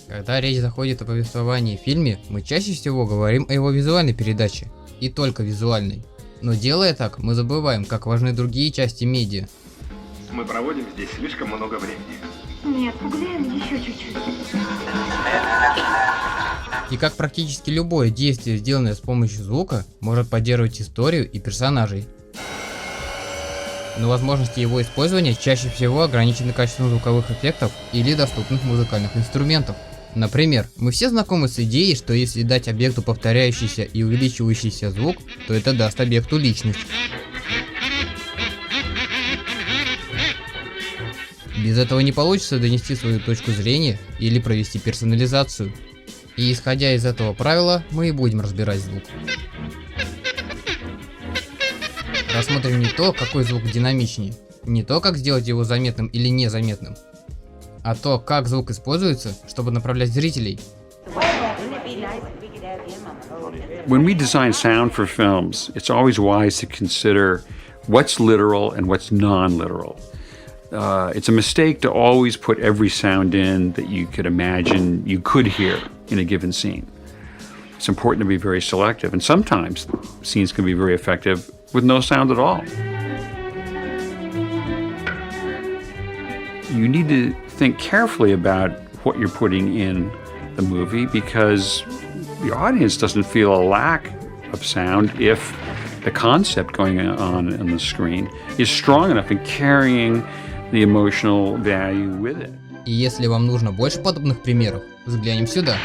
Когда речь заходит о повествовании в фильме, мы чаще всего говорим о его визуальной передаче, и только визуальной. Но делая так, мы забываем, как важны другие части медиа. Мы проводим здесь слишком много времени. Нет, погуляем еще чуть-чуть. И как практически любое действие, сделанное с помощью звука, может поддерживать историю и персонажей. Но возможности его использования чаще всего ограничены качеством звуковых эффектов или доступных музыкальных инструментов. Например, мы все знакомы с идеей, что если дать объекту повторяющийся и увеличивающийся звук, то это даст объекту личность. Без этого не получится донести свою точку зрения или провести персонализацию. И исходя из этого правила, мы и будем разбирать звук. Рассмотрим не то, какой звук динамичнее, не то, как сделать его заметным или незаметным, а то, как звук используется, чтобы направлять зрителей. When we design sound for films, it's always wise to consider what's literal and what's non-literal. It's a mistake to always put every sound in that you could imagine you could hear in a given scene. It's important to be very selective, and sometimes scenes can be very effective with no sound at all. You need to think carefully about what you're putting in the movie because the audience doesn't feel a lack of sound if the concept going on the screen is strong enough in carrying the emotional value with it. И если вам нужно больше подобных примеров, взглянем сюда.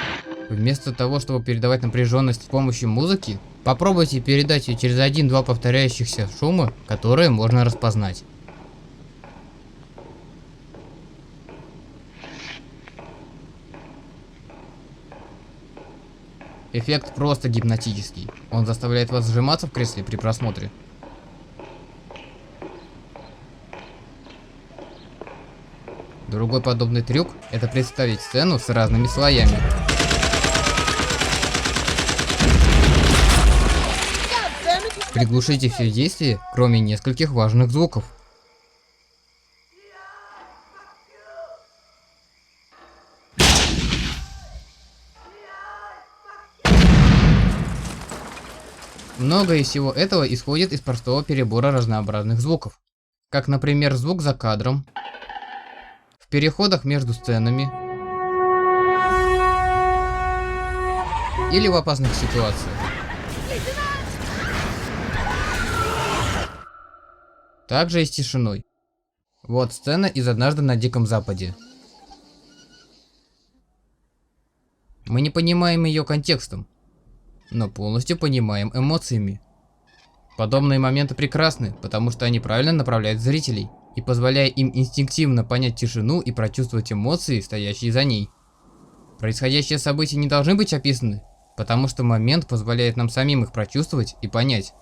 Вместо того, чтобы передавать напряженность с помощью музыки, попробуйте передать ее через 1-2 повторяющихся шума, которые можно распознать. Эффект просто гипнотический. Он заставляет вас сжиматься в кресле при просмотре. Другой подобный трюк – это представить сцену с разными слоями. Приглушите все действие, кроме нескольких важных звуков. Многое из всего этого исходит из простого перебора разнообразных звуков, как, например, звук за кадром, в переходах между сценами или в опасных ситуациях. Также и с тишиной. Вот сцена из «Однажды на Диком Западе». Мы не понимаем ее контекстом, но полностью понимаем эмоциями. Подобные моменты прекрасны, потому что они правильно направляют зрителей и позволяя им инстинктивно понять тишину и прочувствовать эмоции, стоящие за ней. Происходящие события не должны быть описаны, потому что момент позволяет нам самим их прочувствовать и понять.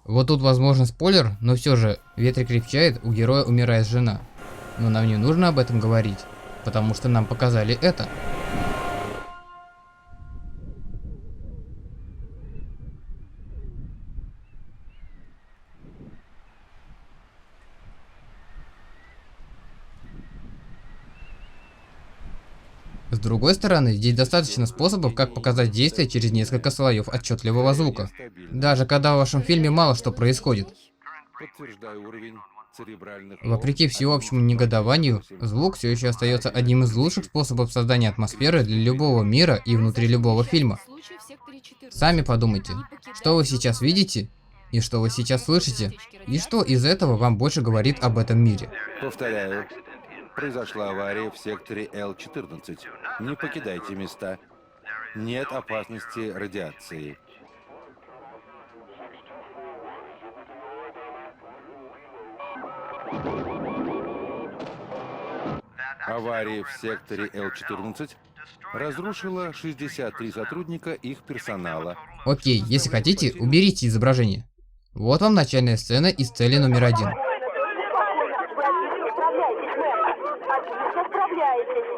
Вот тут возможно спойлер, но все же в «Ветре крепчает» у героя умирает жена. Но нам не нужно об этом говорить, потому что нам показали это. С другой стороны, здесь достаточно способов, как показать действие через несколько слоев отчетливого звука. Даже когда в вашем фильме мало что происходит. Вопреки всеобщему негодованию, звук все еще остается одним из лучших способов создания атмосферы для любого мира и внутри любого фильма. Сами подумайте, что вы сейчас видите и что вы сейчас слышите, и что из этого вам больше говорит об этом мире. Повторяю. Произошла авария в секторе Л-14. Не покидайте места. Нет опасности радиации. Авария в секторе Л-14 разрушила 63 сотрудника их персонала. Окей, если хотите, уберите изображение. Вот вам начальная сцена из цели номер 1. ребятки, вы все справляетесь.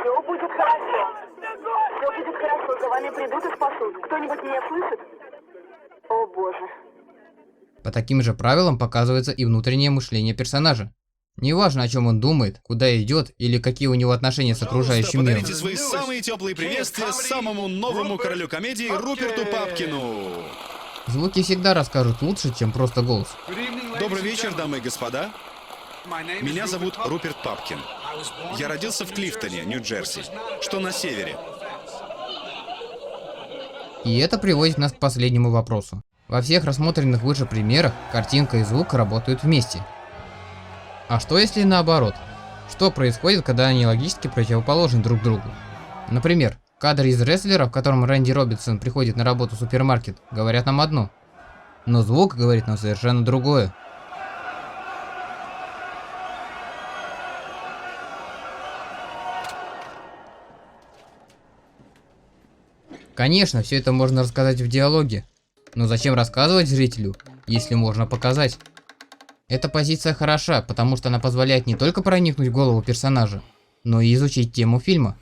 Все будет хорошо. Все будет хорошо, за вами придут и спасут. Кто-нибудь меня слышит? О боже. По таким же правилам показывается и внутреннее мышление персонажа. Неважно, о чем он думает, куда идет или какие у него отношения с окружающим миром. Подарите свои самые теплые приветствия самому новому королю комедии Руперту Папкину. Звуки всегда расскажут лучше, чем просто голос. Добрый вечер, дамы и господа. Меня зовут Руперт Папкин. Я родился в Клифтоне, Нью-Джерси, что на севере. И это приводит нас к последнему вопросу. Во всех рассмотренных выше примерах картинка и звук работают вместе. А что если наоборот? Что происходит, когда они логически противоположны друг другу? Например, кадры из «Рестлера», в котором Рэнди Робинсон приходит на работу в супермаркет, говорят нам одно. Но звук говорит нам совершенно другое. Конечно, все это можно рассказать в диалоге. Но зачем рассказывать зрителю, если можно показать? Эта позиция хороша, потому что она позволяет не только проникнуть в голову персонажа, но и изучить тему фильма.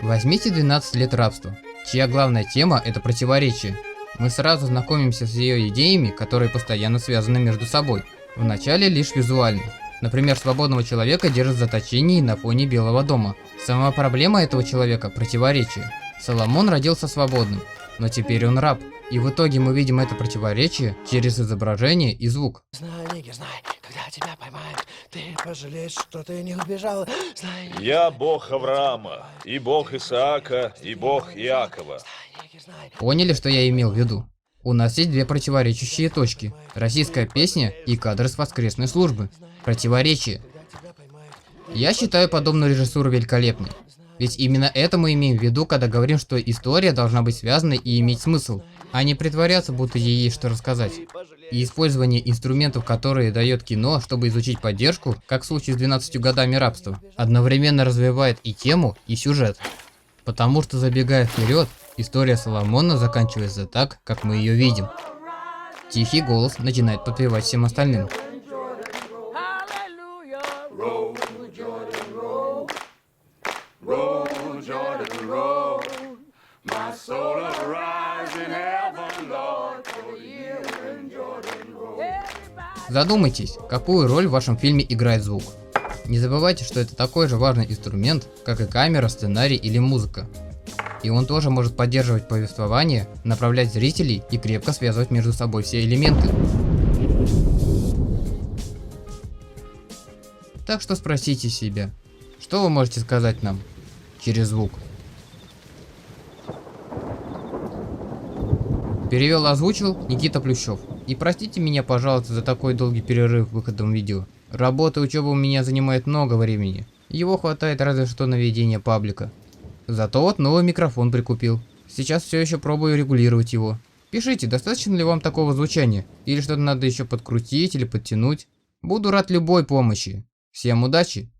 Возьмите 12 лет рабства, чья главная тема – это противоречие. Мы сразу знакомимся с ее идеями, которые постоянно связаны между собой. Вначале лишь визуально. Например, свободного человека держат в заточении на фоне Белого дома. Сама проблема этого человека – противоречие. Соломон родился свободным, но теперь он раб. И в итоге мы видим это противоречие через изображение и звук. Знай, Ники, знай, когда тебя поймают, ты пожалеешь, что ты не убежал. Знай, Ники, Я Бог Авраама, и Бог Исаака, и Бог Иакова. Ники, знай. Поняли, что я имел в виду? У нас есть две противоречащие точки. Российская песня и кадры с воскресной службы. Противоречие. Я считаю подобную режиссуру великолепной. Ведь именно это мы имеем в виду, когда говорим, что история должна быть связанной и иметь смысл, а не притворяться, будто ей есть что рассказать. И использование инструментов, которые дает кино, чтобы изучить поддержку, как в случае с 12 годами рабства, одновременно развивает и тему, и сюжет. Потому что, забегая вперед, история Соломона заканчивается так, как мы ее видим. Тихий голос начинает подпевать всем остальным. Задумайтесь, какую роль в вашем фильме играет звук. Не забывайте, что это такой же важный инструмент, как и камера, сценарий или музыка. И он тоже может поддерживать повествование, направлять зрителей и крепко связывать между собой все элементы. Так что спросите себя, что вы можете сказать нам через звук? Перевел, озвучил Никита Плющев. И простите меня, пожалуйста, за такой долгий перерыв выходом видео. Работа и учеба у меня занимает много времени. Его хватает разве что на ведение паблика. Зато вот новый микрофон прикупил. Сейчас все еще пробую регулировать его. Пишите, достаточно ли вам такого звучания? Или что-то надо еще подкрутить или подтянуть? Буду рад любой помощи. Всем удачи!